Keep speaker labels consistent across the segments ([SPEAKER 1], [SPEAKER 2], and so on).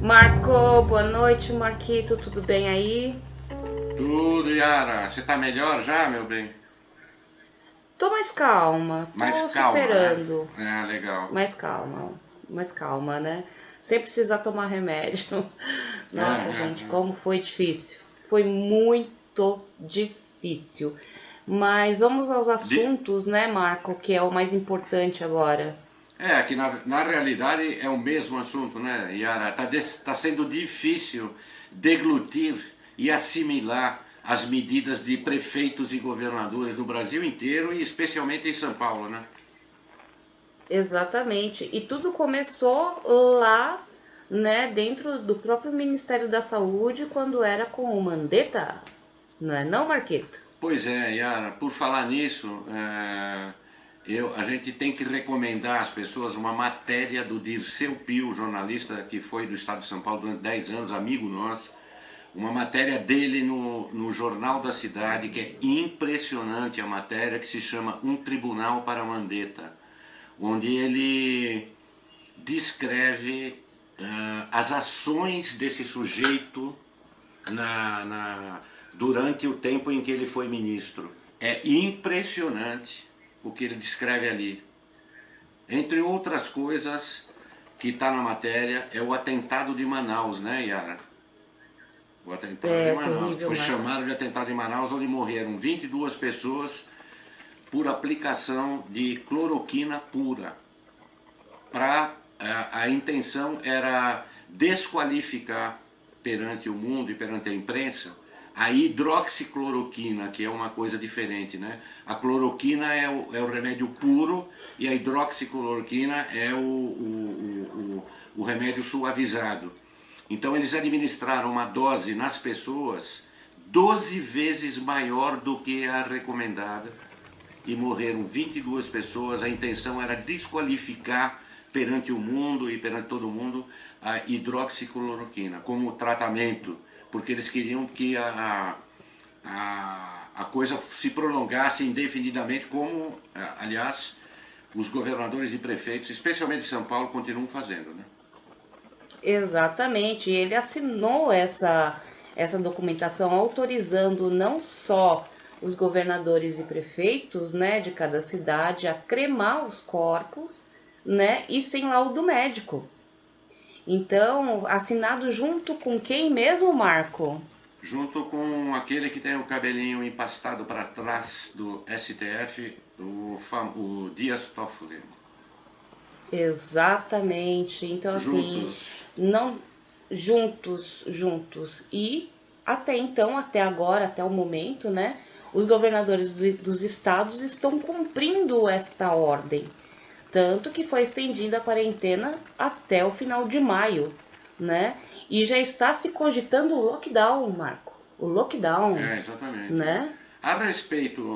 [SPEAKER 1] Marco, boa noite, Marquito, tudo bem aí?
[SPEAKER 2] Tudo, Yara. Você tá melhor já, meu bem?
[SPEAKER 1] Tô mais calma,
[SPEAKER 2] Mais
[SPEAKER 1] tô
[SPEAKER 2] calma, né?
[SPEAKER 1] superando.
[SPEAKER 2] Ah, legal.
[SPEAKER 1] Mais calma, né? Sem precisar tomar remédio.
[SPEAKER 2] Ah,
[SPEAKER 1] Nossa,
[SPEAKER 2] ah,
[SPEAKER 1] gente,
[SPEAKER 2] ah.
[SPEAKER 1] como foi difícil. Foi muito difícil. Mas vamos aos
[SPEAKER 2] De-
[SPEAKER 1] assuntos, né, Marco, que é o mais importante agora.
[SPEAKER 2] É, que na realidade é o mesmo assunto, né, Yara? Tá sendo difícil deglutir e assimilar as medidas de prefeitos e governadores do Brasil inteiro e especialmente em São Paulo, né?
[SPEAKER 1] Exatamente. E tudo começou lá, né, dentro do próprio Ministério da Saúde, quando era com o Mandetta. Não é não, Marquito?
[SPEAKER 2] Pois é, Yara, por falar nisso, a gente tem que recomendar às pessoas uma matéria do Dirceu Pio, jornalista que foi do Estado de São Paulo durante 10 anos, amigo nosso, uma matéria dele no Jornal da Cidade, que é impressionante a matéria, que se chama Um Tribunal para Mandetta, onde ele descreve as ações desse sujeito durante o tempo em que ele foi ministro. É impressionante o que ele descreve ali. Entre outras coisas que está na matéria é o atentado de Manaus, né, Yara? O atentado de
[SPEAKER 1] É
[SPEAKER 2] Manaus, que
[SPEAKER 1] terrível,
[SPEAKER 2] foi
[SPEAKER 1] né?
[SPEAKER 2] chamado de atentado de Manaus, onde morreram 22 pessoas por aplicação de cloroquina pura. A intenção era desqualificar perante o mundo e perante a imprensa a hidroxicloroquina, que é uma coisa diferente, né? A cloroquina é o remédio puro e a hidroxicloroquina é o remédio suavizado. Então eles administraram uma dose nas pessoas 12 vezes maior do que a recomendada e morreram 22 pessoas. A intenção era desqualificar perante o mundo e perante todo mundo a hidroxicloroquina como tratamento, porque eles queriam que a coisa se prolongasse indefinidamente, como, aliás, os governadores e prefeitos, especialmente de São Paulo, continuam fazendo, né?
[SPEAKER 1] Exatamente. Ele assinou essa documentação autorizando não só os governadores e prefeitos, né, de cada cidade a cremar os corpos, né, e sem laudo médico. Então, assinado junto com quem mesmo, Marco?
[SPEAKER 2] Junto com aquele que tem o cabelinho empastado para trás do STF, o Dias Toffoli.
[SPEAKER 1] Exatamente. Então, assim,
[SPEAKER 2] Juntos.
[SPEAKER 1] não juntos. E até então, até agora, até o momento, né? Os governadores dos estados estão cumprindo esta ordem. Tanto que foi estendida a quarentena até o final de maio, né? E já está se cogitando o lockdown, Marco. O lockdown,
[SPEAKER 2] Exatamente.
[SPEAKER 1] né?
[SPEAKER 2] A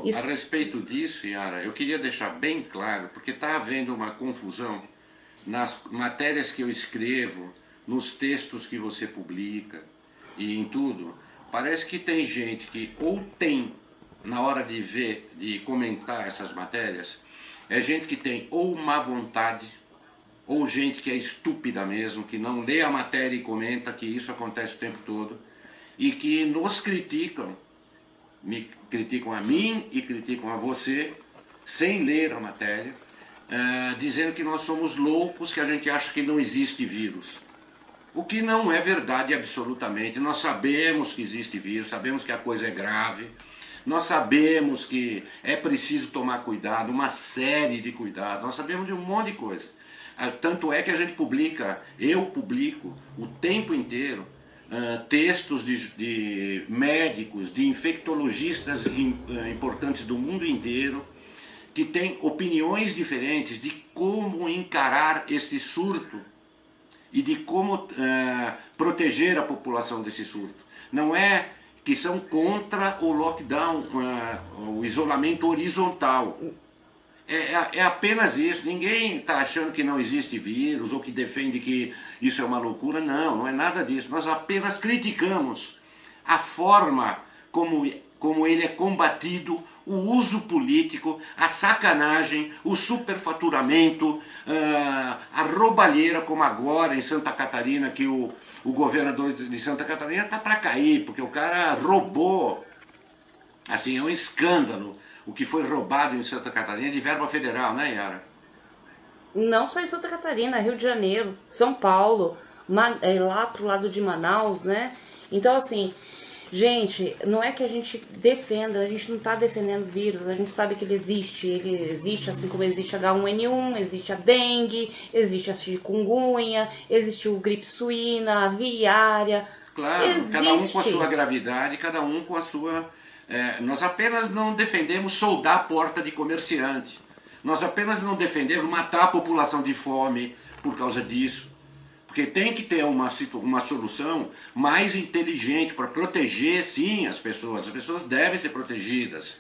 [SPEAKER 1] Isso,
[SPEAKER 2] respeito disso, Yara, eu queria deixar bem claro, porque está havendo uma confusão nas matérias que eu escrevo, nos textos que você publica e em tudo. Parece que tem gente que ou tem, na hora de ver, de comentar essas matérias, é gente que tem ou má vontade, ou gente que é estúpida mesmo, que não lê a matéria e comenta, que isso acontece o tempo todo, e que nos criticam, me criticam a mim e criticam a você, sem ler a matéria, dizendo que nós somos loucos, que a gente acha que não existe vírus. O que não é verdade absolutamente. Nós sabemos que existe vírus, sabemos que a coisa é grave, nós sabemos que é preciso tomar cuidado, uma série de cuidados, nós sabemos de um monte de coisa. Tanto é que a gente publica, eu publico o tempo inteiro, textos de médicos, de infectologistas importantes do mundo inteiro, que têm opiniões diferentes de como encarar este surto e de como proteger a população desse surto. Não é que são contra o lockdown, o isolamento horizontal. É apenas isso. Ninguém está achando que não existe vírus ou que defende que isso é uma loucura. Não, não é nada disso. Nós apenas criticamos a forma como ele é combatido o uso político, a sacanagem, o superfaturamento, a roubalheira, como agora em Santa Catarina, que o governador de Santa Catarina está para cair, porque o cara roubou. Assim, é um escândalo o que foi roubado em Santa Catarina de verba federal, né, Yara?
[SPEAKER 1] Não só em Santa Catarina, Rio de Janeiro, São Paulo, lá pro lado de Manaus, né? Então, assim, gente, não é que a gente defenda, a gente não tá defendendo o vírus, a gente sabe que ele existe assim como existe H1N1, existe a dengue, existe a chikungunya, existe o gripe suína, a aviária.
[SPEAKER 2] Claro,
[SPEAKER 1] Existe.
[SPEAKER 2] cada um com a sua gravidade, cada um com a sua... nós apenas não defendemos soldar a porta de comerciante. Nós apenas não defendemos matar a população de fome por causa disso. Porque tem que ter uma solução mais inteligente para proteger, sim, as pessoas. As pessoas devem ser protegidas.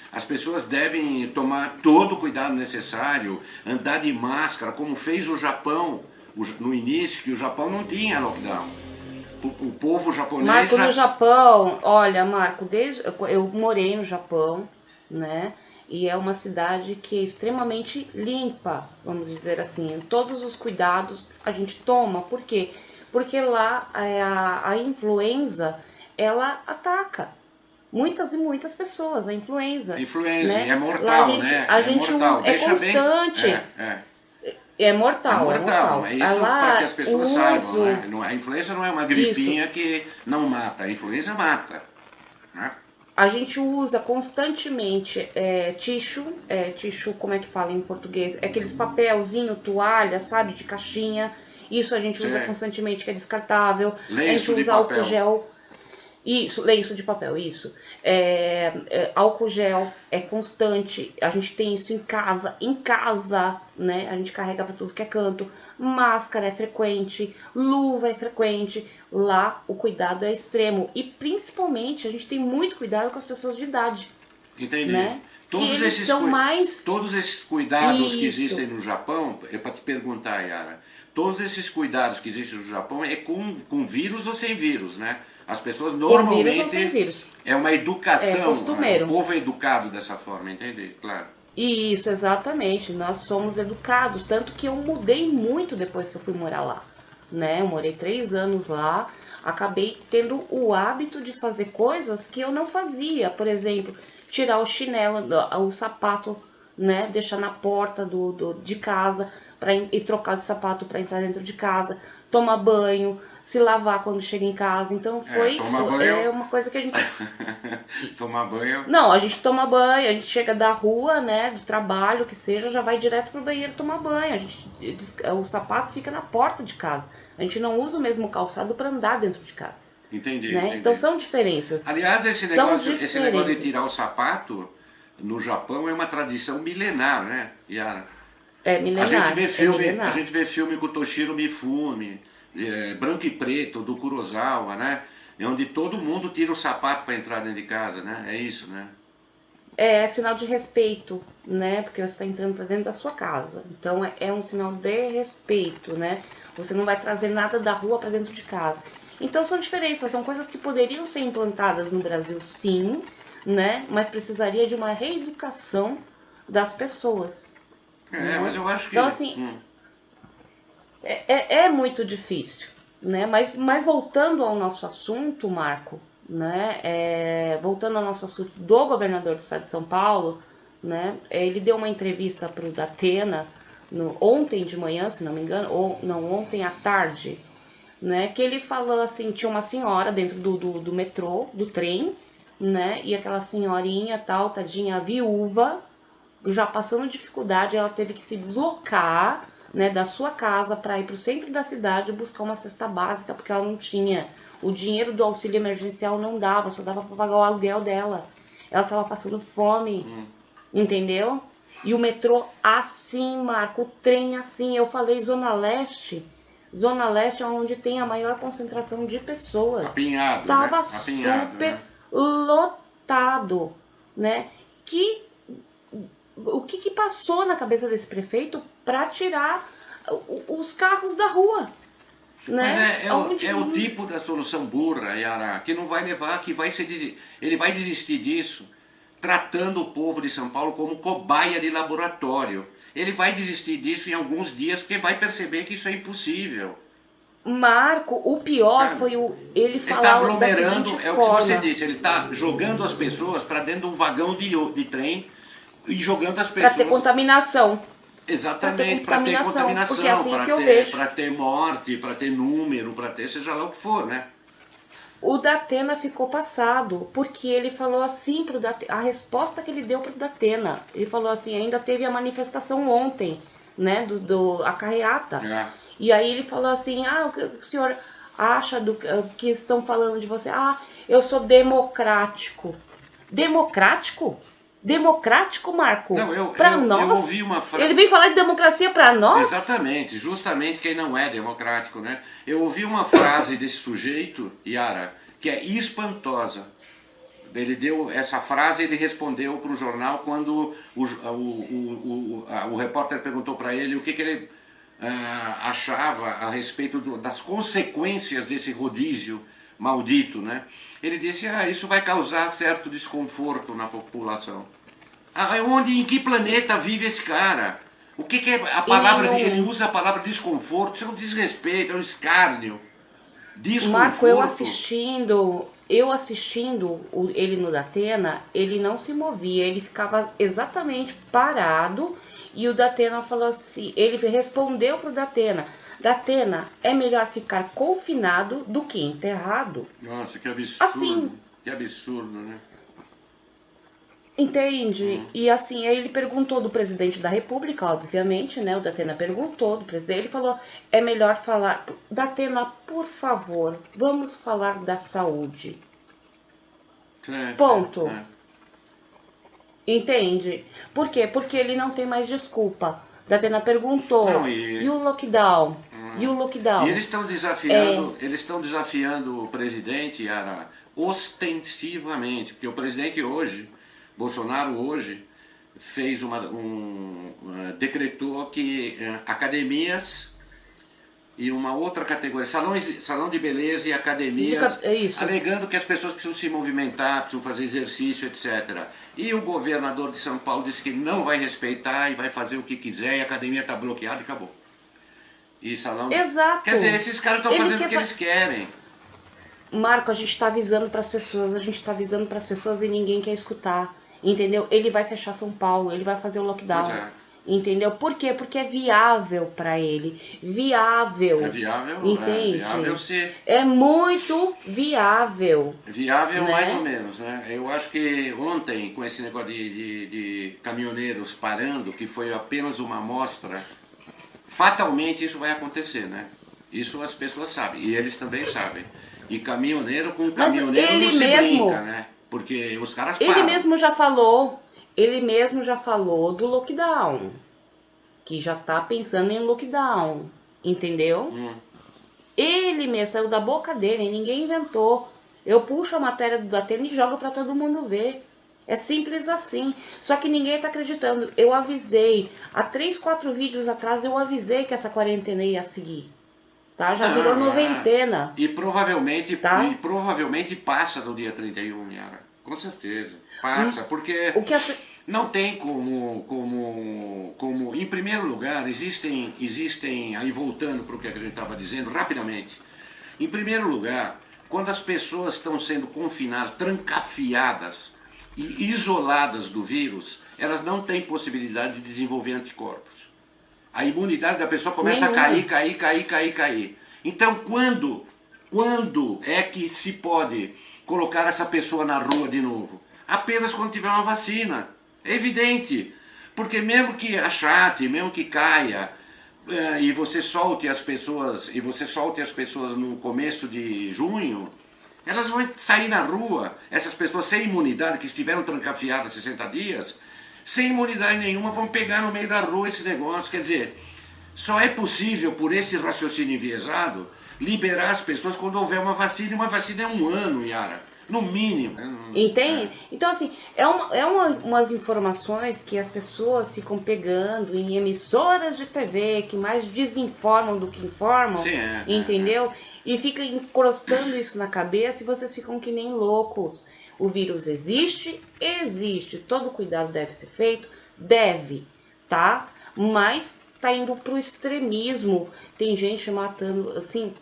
[SPEAKER 2] As pessoas devem tomar todo o cuidado necessário, andar de máscara, como fez o Japão no início, que o Japão não tinha lockdown. O povo japonês...
[SPEAKER 1] Marco, no Japão, olha, Marco, eu morei no Japão, né? E é uma cidade que é extremamente limpa, vamos dizer assim. Todos os cuidados a gente toma. Por quê? Porque lá a influenza, ela ataca muitas e muitas pessoas, a influenza.
[SPEAKER 2] Influenza,
[SPEAKER 1] né?
[SPEAKER 2] é mortal,
[SPEAKER 1] né?
[SPEAKER 2] É mortal.
[SPEAKER 1] É constante. É mortal,
[SPEAKER 2] é mortal. É isso para que as pessoas saibam, né? A influenza não é uma gripinha que não mata, a influenza mata, né?
[SPEAKER 1] A gente usa constantemente tissue, como é que fala em português? É aqueles papelzinho, toalha, sabe, de caixinha. Isso a gente usa constantemente, que é descartável.
[SPEAKER 2] Lenço
[SPEAKER 1] a gente usa álcool gel. Isso, lenço de papel, isso. Álcool gel é constante, a gente tem isso em casa, né? A gente carrega pra tudo que é canto. Máscara é frequente, luva é frequente. Lá o cuidado é extremo. E principalmente a gente tem muito cuidado com as pessoas de idade.
[SPEAKER 2] Entendi.
[SPEAKER 1] Né?
[SPEAKER 2] Todos esses cuidados que existem no Japão, é para te perguntar, Yara, todos esses cuidados que existem no Japão é com vírus ou sem vírus, né? As pessoas normalmente...
[SPEAKER 1] Com vírus ou sem vírus.
[SPEAKER 2] É uma educação.
[SPEAKER 1] É costumeiro.
[SPEAKER 2] O povo é educado dessa forma, entende? Claro.
[SPEAKER 1] Isso, exatamente. Nós somos educados. Tanto que eu mudei muito depois que eu fui morar lá. Né? Eu morei 3 anos lá. Acabei tendo o hábito de fazer coisas que eu não fazia. Por exemplo, tirar o chinelo, o sapato, né? Deixar na porta de casa e trocar de sapato para entrar dentro de casa, tomar banho, se lavar quando chega em casa. Então foi uma coisa que a gente...
[SPEAKER 2] Tomar banho?
[SPEAKER 1] Não, a gente toma banho, a gente chega da rua, né, do trabalho, que seja, já vai direto pro banheiro tomar banho. O sapato fica na porta de casa. A gente não usa o mesmo calçado para andar dentro de casa.
[SPEAKER 2] Entendi,
[SPEAKER 1] né?
[SPEAKER 2] entendi.
[SPEAKER 1] Então são diferenças.
[SPEAKER 2] Aliás, esse negócio de tirar o sapato no Japão é uma tradição milenar, né, Yara?
[SPEAKER 1] É milenar.
[SPEAKER 2] A gente vê filme com o Toshiro Mifune, Branco e Preto, do Kurosawa, né? Onde todo mundo tira o sapato para entrar dentro de casa, né? É isso, né?
[SPEAKER 1] É sinal de respeito, né? Porque você está entrando para dentro da sua casa. Então é um sinal de respeito, né? Você não vai trazer nada da rua para dentro de casa. Então são diferenças, são coisas que poderiam ser implantadas no Brasil, sim, né? Mas precisaria de uma reeducação das pessoas.
[SPEAKER 2] Mas eu acho que...
[SPEAKER 1] Então, assim, é muito difícil, né? Mas voltando ao nosso assunto, Marco, né? Voltando ao nosso assunto do governador do estado de São Paulo, né? Ele deu uma entrevista para o Datena ontem de manhã, se não me engano, ou não, ontem à tarde, né? Que ele falou assim, tinha uma senhora dentro do metrô, do trem, né? E aquela senhorinha tal, tadinha, viúva, já passando dificuldade, ela teve que se deslocar, né, da sua casa para ir para o centro da cidade buscar uma cesta básica, porque ela não tinha. O dinheiro do auxílio emergencial não dava, só dava para pagar o aluguel dela. Ela estava passando fome, entendeu? E o metrô assim, Marco, o trem assim. Eu falei Zona Leste é onde tem a maior concentração de pessoas.
[SPEAKER 2] Apinhado,
[SPEAKER 1] tava
[SPEAKER 2] né? Apinhado,
[SPEAKER 1] super lotado, né? O que passou na cabeça desse prefeito para tirar os carros da rua?
[SPEAKER 2] Mas
[SPEAKER 1] né? Aonde...
[SPEAKER 2] é o tipo da solução burra, Yara, que não vai levar, ele vai desistir disso, tratando o povo de São Paulo como cobaia de laboratório. Ele vai desistir disso em alguns dias, porque vai perceber que isso é impossível.
[SPEAKER 1] Marco, o pior
[SPEAKER 2] Cara,
[SPEAKER 1] foi ele
[SPEAKER 2] ele está
[SPEAKER 1] falar da
[SPEAKER 2] aglomerando,
[SPEAKER 1] seguinte
[SPEAKER 2] é o que você
[SPEAKER 1] forma.
[SPEAKER 2] disse, ele está jogando as pessoas para dentro de um vagão de trem e jogando as
[SPEAKER 1] Para ter
[SPEAKER 2] pessoas.
[SPEAKER 1] contaminação.
[SPEAKER 2] Exatamente, para ter contaminação,
[SPEAKER 1] porque é assim que eu vejo.
[SPEAKER 2] para ter morte, para ter número, para ter seja lá o que for, né?
[SPEAKER 1] O Datena ficou passado, porque ele falou assim pro Datena, a resposta que ele deu pro Datena, ele falou assim, ainda teve a manifestação ontem, né, a carreata.
[SPEAKER 2] É.
[SPEAKER 1] E aí ele falou assim, o que o senhor acha do que estão falando de você? Eu sou democrático. Democrático? Democrático, Marco?
[SPEAKER 2] Não,
[SPEAKER 1] pra
[SPEAKER 2] eu
[SPEAKER 1] nós?
[SPEAKER 2] ouvi uma frase.
[SPEAKER 1] Ele vem falar de democracia pra nós?
[SPEAKER 2] Exatamente, justamente quem não é democrático, né? Eu ouvi uma frase desse sujeito, Yara, que é espantosa. Ele deu essa frase, ele respondeu para o jornal quando o repórter perguntou para ele o que ele achava a respeito das consequências desse rodízio maldito, né? Ele disse, isso vai causar certo desconforto na população. Em que planeta vive esse cara? O que é a palavra? Ele usa a palavra desconforto, isso é um desrespeito, é um escárnio. Desconforto.
[SPEAKER 1] Marco, eu assistindo ele no Datena, ele não se movia, ele ficava exatamente parado e o Datena falou assim, ele respondeu pro Datena, Datena, é melhor ficar confinado do que enterrado.
[SPEAKER 2] Nossa, que absurdo.
[SPEAKER 1] Assim,
[SPEAKER 2] que absurdo, né?
[SPEAKER 1] Entende? E assim, aí ele perguntou do presidente da república, obviamente, né? O Datena perguntou do presidente, ele falou, é melhor falar, Datena, por favor, vamos falar da saúde. Ponto. Entende? Por quê? Porque ele não tem mais desculpa. Datena perguntou, e o lockdown? E o lockdown?
[SPEAKER 2] E eles estão desafiando o presidente, Yara, ostensivamente, porque o presidente hoje, Bolsonaro hoje, fez decretou que academias e uma outra categoria, salão de beleza e academias, alegando que as pessoas precisam se movimentar, precisam fazer exercício, etc. E o governador de São Paulo disse que não vai respeitar e vai fazer o que quiser e a academia está bloqueada e acabou. E salão...
[SPEAKER 1] Exato.
[SPEAKER 2] Quer dizer, esses caras estão fazendo o que eles querem.
[SPEAKER 1] Marco, a gente está avisando para as pessoas, e ninguém quer escutar, entendeu? Ele vai fechar São Paulo, ele vai fazer o lockdown, entendeu? Por quê? Porque é viável para ele, viável.
[SPEAKER 2] É viável,
[SPEAKER 1] entende?
[SPEAKER 2] É viável ser.
[SPEAKER 1] É muito viável.
[SPEAKER 2] Viável,
[SPEAKER 1] né?
[SPEAKER 2] Mais ou menos, né? Eu acho que ontem, com esse negócio de caminhoneiros parando, que foi apenas uma amostra, fatalmente isso vai acontecer, né? Isso as pessoas sabem, e eles também sabem. E caminhoneiro com caminhoneiro não se brinca, né? Porque os caras param.
[SPEAKER 1] Ele mesmo já falou do lockdown, que já tá pensando em lockdown, entendeu? Ele mesmo, saiu da boca dele, ninguém inventou. Eu puxo a matéria do Datena e jogo pra todo mundo ver. É simples assim. Só que ninguém tá acreditando. Eu avisei, há 3, 4 vídeos atrás eu avisei que essa quarentena ia seguir. Tá? Já virou noventena.
[SPEAKER 2] E provavelmente,
[SPEAKER 1] tá?
[SPEAKER 2] Passa do dia 31, Yara. Com certeza. Passa, porque não tem como... Em primeiro lugar, existem aí voltando para o que a gente estava dizendo, rapidamente. Em primeiro lugar, quando as pessoas estão sendo confinadas, trancafiadas e isoladas do vírus, elas não têm possibilidade de desenvolver anticorpos. A imunidade da pessoa começa a cair. Então, quando é que se pode colocar essa pessoa na rua de novo? Apenas quando tiver uma vacina. É evidente. Porque mesmo que achate, mesmo que caia, e você solte as pessoas no começo de junho, elas vão sair na rua. Essas pessoas sem imunidade, que estiveram trancafiadas 60 dias, sem imunidade nenhuma, vão pegar no meio da rua esse negócio. Quer dizer, só é possível, por esse raciocínio enviesado, liberar as pessoas quando houver uma vacina. E uma vacina é 1 ano, Yara. No mínimo.
[SPEAKER 1] Entende? Então, assim, umas informações que as pessoas ficam pegando em emissoras de TV que mais desinformam do que informam,
[SPEAKER 2] Sim,
[SPEAKER 1] entendeu? E fica encrostando isso na cabeça e vocês ficam que nem loucos. O vírus existe, existe. Todo cuidado deve ser feito, deve, tá? Mas tá indo pro extremismo. Tem gente matando, assim,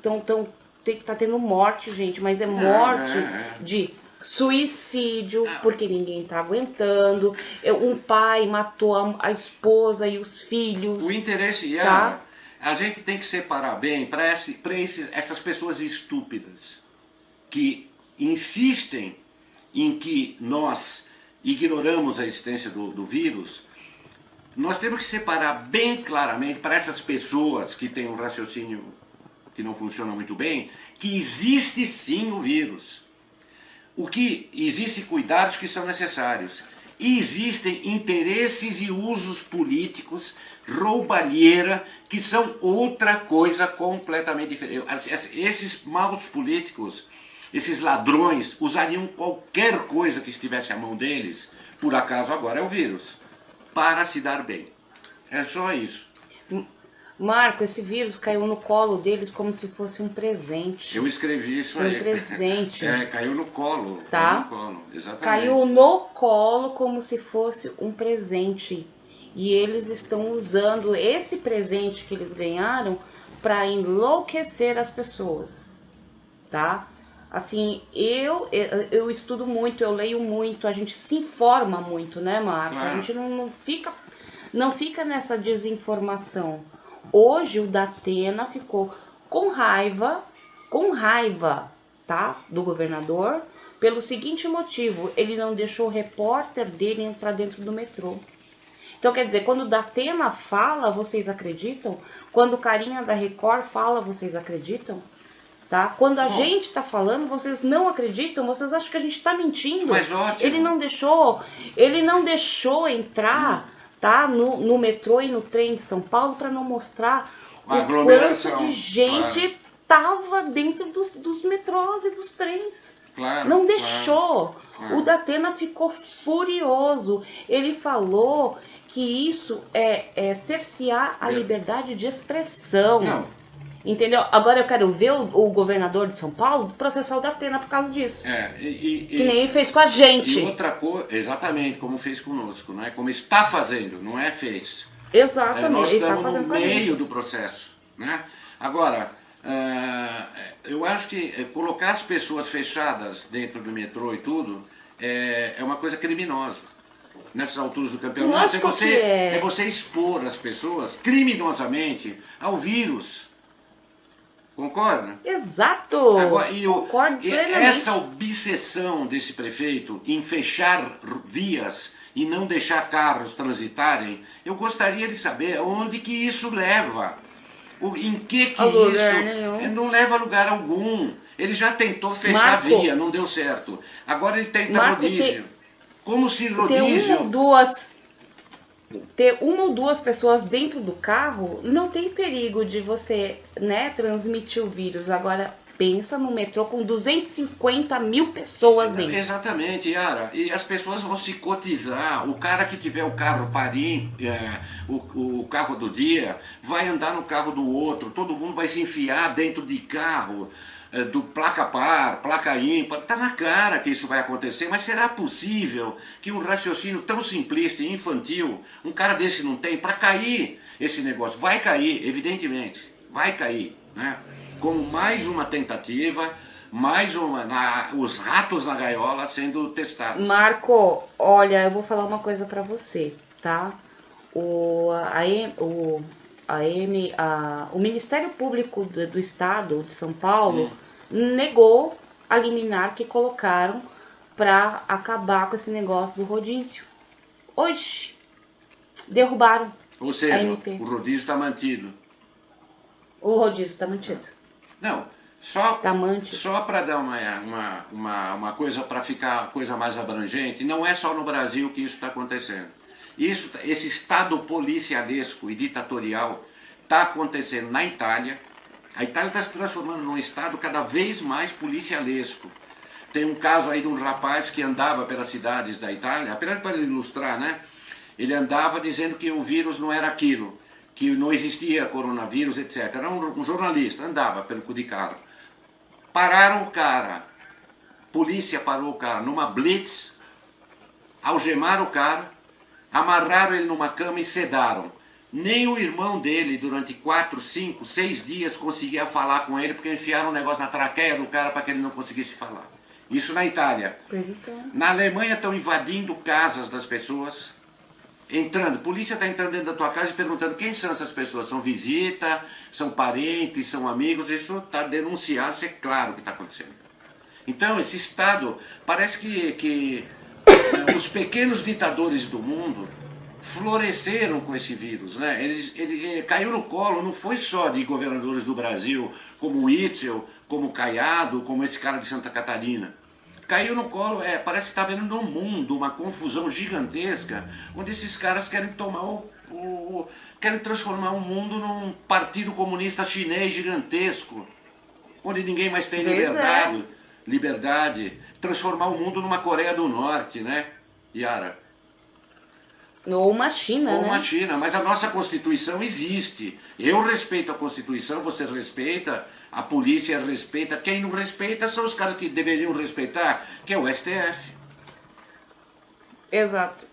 [SPEAKER 1] tá tendo morte, gente, mas é morte de suicídio, porque ninguém tá aguentando. Um pai matou a esposa e os filhos.
[SPEAKER 2] O interesse,
[SPEAKER 1] tá?
[SPEAKER 2] A gente tem que separar bem para essas pessoas estúpidas que insistem em que nós ignoramos a existência do vírus. Nós temos que separar bem claramente para essas pessoas que têm um raciocínio que não funciona muito bem, que existe sim o vírus. O que existe cuidados que são necessários. E existem interesses e usos políticos, roubalheira, que são outra coisa completamente diferente. Esses maus políticos, esses ladrões, usariam qualquer coisa que estivesse à mão deles, por acaso agora é o vírus, para se dar bem. É só isso.
[SPEAKER 1] Marco, esse vírus caiu no colo deles como se fosse um presente.
[SPEAKER 2] Eu escrevi isso
[SPEAKER 1] Foi
[SPEAKER 2] aí.
[SPEAKER 1] um presente.
[SPEAKER 2] Caiu no colo.
[SPEAKER 1] Tá?
[SPEAKER 2] Caiu no colo, exatamente.
[SPEAKER 1] Caiu no colo como se fosse um presente. E eles estão usando esse presente que eles ganharam para enlouquecer as pessoas. Tá? Assim, eu estudo muito, eu leio muito, a gente se informa muito, né, Marco?
[SPEAKER 2] Claro.
[SPEAKER 1] A gente não fica nessa desinformação. Hoje o Datena ficou com raiva, tá, do governador, pelo seguinte motivo: ele não deixou o repórter dele entrar dentro do metrô. Então, quer dizer, quando o Datena fala, vocês acreditam? Quando o carinha da Record fala, vocês acreditam? Tá? Quando a gente tá falando, vocês não acreditam, vocês acham que a gente tá mentindo.
[SPEAKER 2] Mas ótimo.
[SPEAKER 1] Ele não deixou entrar, tá, no metrô e no trem de São Paulo para não mostrar o quanto de gente tava dentro dos metrôs e dos trens.
[SPEAKER 2] Claro,
[SPEAKER 1] não deixou.
[SPEAKER 2] Claro.
[SPEAKER 1] O Datena ficou furioso. Ele falou que isso é cercear a liberdade de expressão.
[SPEAKER 2] Não.
[SPEAKER 1] Entendeu? Agora eu quero ver o governador de São Paulo processar o Datena por causa disso. Que nem ele fez com a gente.
[SPEAKER 2] E outra coisa, exatamente, como fez conosco, né? Como está fazendo, não é fez.
[SPEAKER 1] Exatamente,
[SPEAKER 2] nós
[SPEAKER 1] ele está
[SPEAKER 2] estamos
[SPEAKER 1] fazendo
[SPEAKER 2] no
[SPEAKER 1] com a gente.
[SPEAKER 2] meio do processo, né? Agora, eu acho que colocar as pessoas fechadas dentro do metrô e tudo é uma coisa criminosa. Nessas alturas do campeonato, é você expor as pessoas criminosamente ao vírus. Concorda?
[SPEAKER 1] Exato!
[SPEAKER 2] Agora,
[SPEAKER 1] concordo plenamente.
[SPEAKER 2] Essa obsessão desse prefeito em fechar vias e não deixar carros transitarem, eu gostaria de saber onde que isso leva. Em que isso não leva a lugar algum. Ele já tentou fechar a via, não deu certo. Agora ele tenta rodízio. Como se rodízio... Ter uma ou duas pessoas dentro do carro não tem perigo de você, né, transmitir o vírus. Agora, pensa no metrô com 250 mil pessoas dentro. Exatamente, Yara. E as pessoas vão se cotizar. O cara que tiver o carro parim, o carro do dia, vai andar no carro do outro. Todo mundo vai se enfiar dentro de carro. Do placa par, placa ímpar, está na cara que isso vai acontecer, mas será possível que um raciocínio tão simplista e infantil, um cara desse não tem, para cair esse negócio? Vai cair, evidentemente, vai cair, né? Como mais uma tentativa, mais os ratos na gaiola sendo testados.
[SPEAKER 1] Marco, olha, eu vou falar uma coisa para você, tá? O Ministério Público do Estado de São Paulo negou a liminar que colocaram para acabar com esse negócio do rodízio. Hoje, derrubaram.
[SPEAKER 2] Ou seja, o rodízio está mantido.
[SPEAKER 1] O rodízio está mantido.
[SPEAKER 2] Não, só para dar uma coisa, para ficar a coisa mais abrangente, não é só no Brasil que isso está acontecendo. Esse estado policialesco e ditatorial está acontecendo na Itália. A Itália está se transformando num estado cada vez mais policialesco. Tem um caso aí de um rapaz que andava pelas cidades da Itália, apenas para ilustrar, né? Ele andava dizendo que o vírus não era aquilo, que não existia coronavírus, etc. Era um jornalista, andava pelo cu de carro. Pararam o cara, polícia parou o cara numa blitz, algemaram o cara, amarraram ele numa cama e sedaram. Nem o irmão dele, durante 4, 5, 6 dias, conseguia falar com ele, porque enfiaram um negócio na traqueia do cara para que ele não conseguisse falar. Isso na Itália. Na Alemanha estão invadindo casas das pessoas, entrando. Polícia está entrando dentro da tua casa e perguntando quem são essas pessoas. São visita, são parentes, são amigos. Isso está denunciado, isso é claro que está acontecendo. Então, esse Estado, parece que os pequenos ditadores do mundo floresceram com esse vírus, né? Ele caiu no colo, não foi só de governadores do Brasil, como o Itzel, como o Caiado, como esse cara de Santa Catarina. Caiu no colo, parece que está vendo no mundo uma confusão gigantesca, onde esses caras querem tomar querem transformar o mundo num partido comunista chinês gigantesco, onde ninguém mais tem liberdade, transformar o mundo numa Coreia do Norte, né, Yara?
[SPEAKER 1] Ou uma China,
[SPEAKER 2] Ou
[SPEAKER 1] né?
[SPEAKER 2] uma China, mas a nossa Constituição existe. Eu respeito a Constituição, você respeita, a polícia respeita. Quem não respeita são os caras que deveriam respeitar, que é o STF.
[SPEAKER 1] Exato.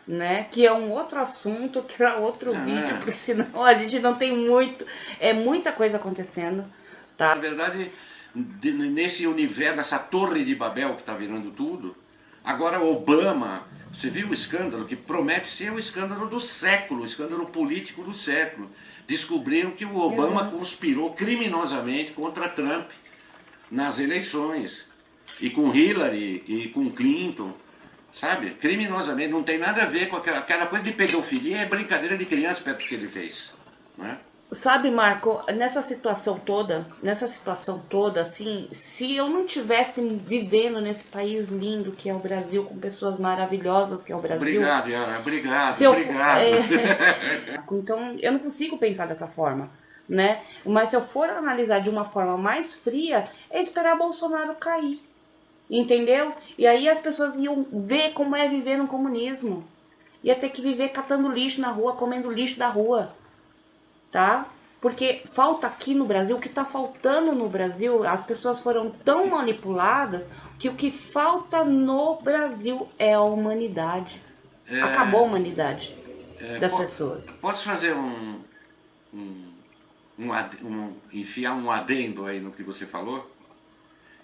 [SPEAKER 1] Né? Que é um outro assunto, que é outro vídeo, porque senão a gente não tem muito... É muita coisa acontecendo, tá?
[SPEAKER 2] Na verdade, nesse universo, nessa torre de Babel que está virando tudo, agora Obama... Você viu o escândalo que promete ser o escândalo do século, o escândalo político do século. Descobriram que o Obama conspirou criminosamente contra Trump nas eleições. E com Hillary e com Clinton, sabe? Criminosamente, não tem nada a ver com aquela coisa de pedofilia, é brincadeira de criança perto do que ele fez, né?
[SPEAKER 1] Sabe, Marco, nessa situação toda, assim, se eu não tivesse vivendo nesse país lindo que é o Brasil, com pessoas maravilhosas que é o Brasil...
[SPEAKER 2] Obrigado, Yara, obrigado.
[SPEAKER 1] Então, eu não consigo pensar dessa forma, né? Mas se eu for analisar de uma forma mais fria, é esperar Bolsonaro cair, entendeu? E aí as pessoas iam ver como é viver no comunismo. Ia ter que viver catando lixo na rua, comendo lixo da rua. Tá? Porque falta aqui no Brasil, o que está faltando no Brasil, as pessoas foram tão manipuladas que o que falta no Brasil é a humanidade. Acabou a humanidade das pessoas.
[SPEAKER 2] Posso fazer enfiar um adendo aí no que você falou?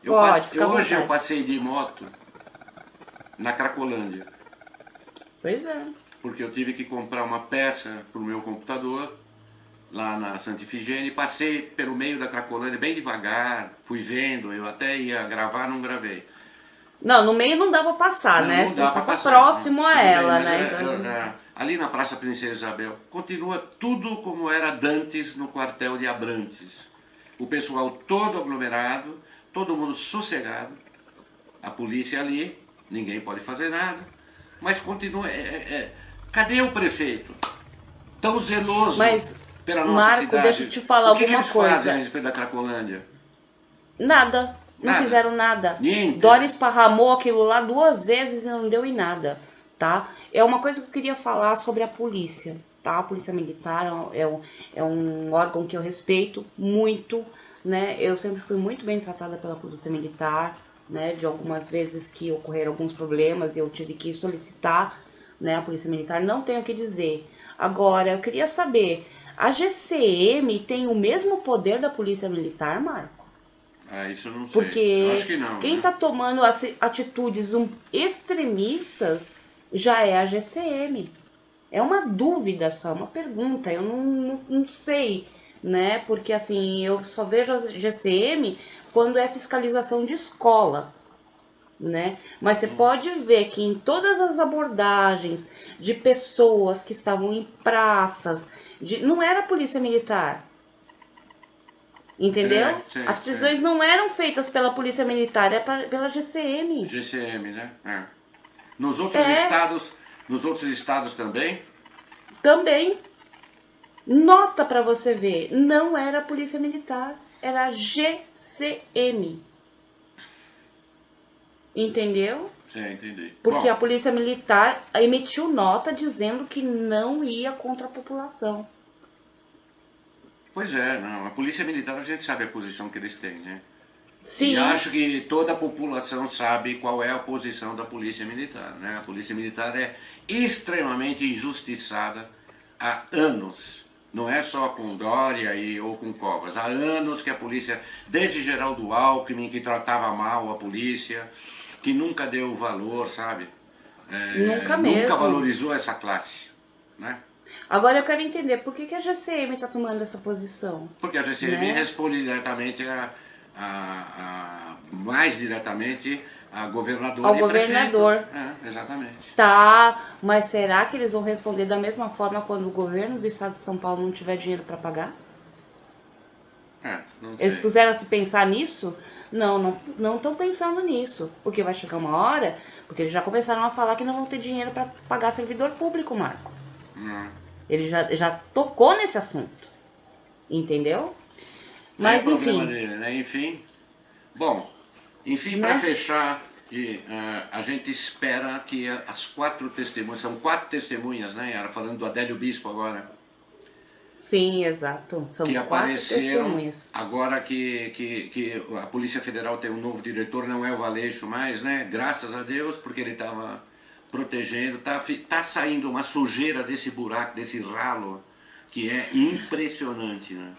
[SPEAKER 1] Pode, fica à
[SPEAKER 2] hoje eu
[SPEAKER 1] vontade.
[SPEAKER 2] passei de moto na Cracolândia.
[SPEAKER 1] Pois é.
[SPEAKER 2] Porque eu tive que comprar uma peça para o meu computador lá na Santa Ifigênia, passei pelo meio da Cracolândia bem devagar, fui vendo, eu até ia gravar, não gravei.
[SPEAKER 1] Não, no meio não dá pra passar,
[SPEAKER 2] Não,
[SPEAKER 1] né?
[SPEAKER 2] não
[SPEAKER 1] Você
[SPEAKER 2] dá
[SPEAKER 1] tem que
[SPEAKER 2] pra
[SPEAKER 1] passar
[SPEAKER 2] passar,
[SPEAKER 1] próximo a
[SPEAKER 2] tudo
[SPEAKER 1] ela,
[SPEAKER 2] bem, mas
[SPEAKER 1] né?
[SPEAKER 2] ali na Praça Princesa Isabel, continua tudo como era dantes no quartel de Abrantes. O pessoal todo aglomerado, todo mundo sossegado, a polícia ali, ninguém pode fazer nada, mas continua... Cadê o prefeito? Tão zeloso...
[SPEAKER 1] Mas,
[SPEAKER 2] pela nossa
[SPEAKER 1] Marco,
[SPEAKER 2] cidade.
[SPEAKER 1] deixa eu te falar
[SPEAKER 2] alguma
[SPEAKER 1] alguma
[SPEAKER 2] coisa. O que
[SPEAKER 1] coisa.
[SPEAKER 2] eles fazem a respeito da Cracolândia?
[SPEAKER 1] Nada. Não
[SPEAKER 2] Nada.
[SPEAKER 1] fizeram nada.
[SPEAKER 2] Niente.
[SPEAKER 1] Dória esparramou aquilo lá 2 vezes e não deu em nada, tá? É uma coisa que eu queria falar sobre a polícia, tá? A polícia militar é um órgão que eu respeito muito, né? Eu sempre fui muito bem tratada pela polícia militar, né? De algumas vezes que ocorreram alguns problemas e eu tive que solicitar, né? A polícia militar, não tenho o que dizer. Agora, eu queria saber, a GCM tem o mesmo poder da polícia militar, Marco?
[SPEAKER 2] Isso eu não sei.
[SPEAKER 1] Porque
[SPEAKER 2] Eu acho que não,
[SPEAKER 1] quem
[SPEAKER 2] né?
[SPEAKER 1] está tomando atitudes extremistas já é a GCM. É uma dúvida só, uma pergunta, eu não sei, né? Porque assim, eu só vejo a GCM quando é fiscalização de escola, né? Mas você pode ver que em todas as abordagens de pessoas que estavam em praças, não era polícia militar. Entendeu?
[SPEAKER 2] Sim,
[SPEAKER 1] As prisões não eram feitas pela polícia militar, era pela GCM.
[SPEAKER 2] GCM, né? Nos outros estados também?
[SPEAKER 1] Também. Nota pra você ver, não era polícia militar, era GCM. Entendeu?
[SPEAKER 2] Sim, entendi.
[SPEAKER 1] Porque
[SPEAKER 2] Bom,
[SPEAKER 1] a polícia militar emitiu nota dizendo que não ia contra a população.
[SPEAKER 2] pois é, não, a polícia militar a gente sabe a posição que eles têm, né?
[SPEAKER 1] Sim,
[SPEAKER 2] E acho que toda a população sabe qual é a posição da polícia militar, né? A polícia militar é extremamente injustiçada há anos. Não é só com Dória ou com Covas. Há anos que a polícia, desde Geraldo Alckmin, que tratava mal a polícia, que nunca deu valor, sabe?
[SPEAKER 1] nunca
[SPEAKER 2] Nunca
[SPEAKER 1] mesmo.
[SPEAKER 2] valorizou essa classe, né?
[SPEAKER 1] Agora eu quero entender por que a GCM está tomando essa posição.
[SPEAKER 2] Porque a GCM
[SPEAKER 1] Né?
[SPEAKER 2] responde diretamente mais diretamente a governador
[SPEAKER 1] Ao
[SPEAKER 2] e
[SPEAKER 1] governador.
[SPEAKER 2] prefeito. É, exatamente.
[SPEAKER 1] Tá, mas será que eles vão responder da mesma forma quando o governo do estado de São Paulo não tiver dinheiro para pagar?
[SPEAKER 2] Não
[SPEAKER 1] Eles
[SPEAKER 2] sei.
[SPEAKER 1] puseram a se pensar nisso? Não estão pensando nisso. Porque vai chegar uma hora, porque eles já começaram a falar que não vão ter dinheiro para pagar servidor público, Marco. Ele já tocou nesse assunto. Entendeu? Mas
[SPEAKER 2] É problema
[SPEAKER 1] enfim.
[SPEAKER 2] dele, né? Enfim,
[SPEAKER 1] Né?
[SPEAKER 2] para fechar, a gente espera que as 4 testemunhas, são 4 testemunhas, né? Era falando do Adélio Bispo agora,
[SPEAKER 1] Sim, exato. São
[SPEAKER 2] que
[SPEAKER 1] 4
[SPEAKER 2] apareceram
[SPEAKER 1] testemunhas.
[SPEAKER 2] agora que a Polícia Federal tem um novo diretor, não é o Valeixo mais, né? Graças a Deus, porque ele estava protegendo, tá saindo uma sujeira desse buraco, desse ralo, que é impressionante, né?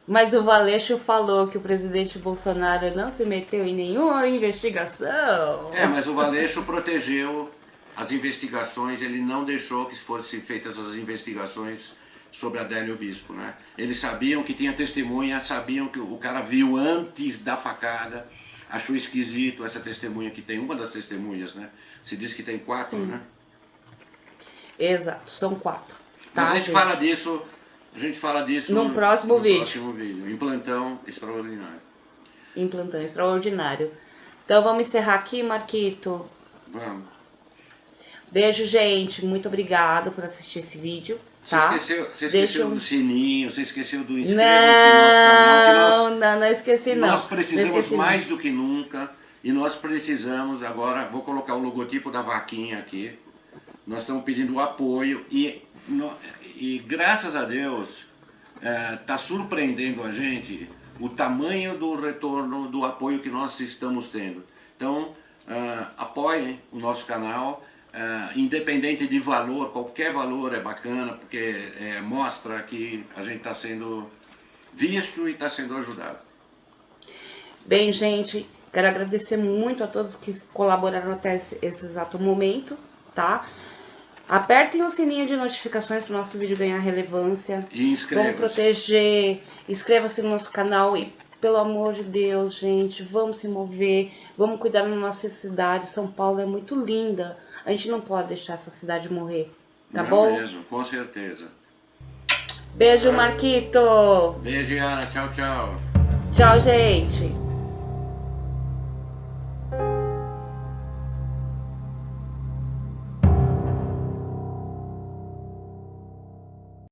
[SPEAKER 1] Mas o Valeixo falou que o presidente Bolsonaro não se meteu em nenhuma investigação.
[SPEAKER 2] Mas o Valeixo protegeu as investigações, ele não deixou que fossem feitas as investigações sobre Adélio Bispo, né? Eles sabiam que tinha testemunha, sabiam que o cara viu antes da facada, achou esquisito essa testemunha que tem, uma das testemunhas, né? Se diz que tem 4,
[SPEAKER 1] Sim.
[SPEAKER 2] né?
[SPEAKER 1] Exato, são 4. Tá,
[SPEAKER 2] Mas a gente fala disso
[SPEAKER 1] Num próximo vídeo.
[SPEAKER 2] próximo vídeo. Em plantão extraordinário.
[SPEAKER 1] Em plantão extraordinário. Então vamos encerrar aqui, Marquito.
[SPEAKER 2] Vamos.
[SPEAKER 1] Beijo, gente. Muito obrigado por assistir esse vídeo. Tá?
[SPEAKER 2] Você esqueceu do sininho, você esqueceu do inscreva-se
[SPEAKER 1] Não,
[SPEAKER 2] no nosso canal.
[SPEAKER 1] não esqueci não.
[SPEAKER 2] Nós precisamos
[SPEAKER 1] Não esqueci,
[SPEAKER 2] mais do que nunca, e nós precisamos agora, vou colocar o logotipo da vaquinha aqui, nós estamos pedindo apoio e graças a Deus está surpreendendo a gente o tamanho do retorno do apoio que nós estamos tendo. Então apoiem o nosso canal, independente de valor, qualquer valor é bacana, porque mostra que a gente está sendo visto e está sendo ajudado.
[SPEAKER 1] Bem, gente, quero agradecer muito a todos que colaboraram até esse exato momento, tá? Apertem o sininho de notificações para o nosso vídeo ganhar relevância.
[SPEAKER 2] E inscreva-se.
[SPEAKER 1] Vamos proteger, inscreva-se no nosso canal e, pelo amor de Deus, gente, vamos se mover, vamos cuidar da nossa cidade. São Paulo é muito linda, a gente não pode deixar essa cidade morrer, tá bom?
[SPEAKER 2] Mesmo, com certeza.
[SPEAKER 1] Beijo, Marquito!
[SPEAKER 2] Beijo, Ana. Tchau, tchau.
[SPEAKER 1] Tchau, gente!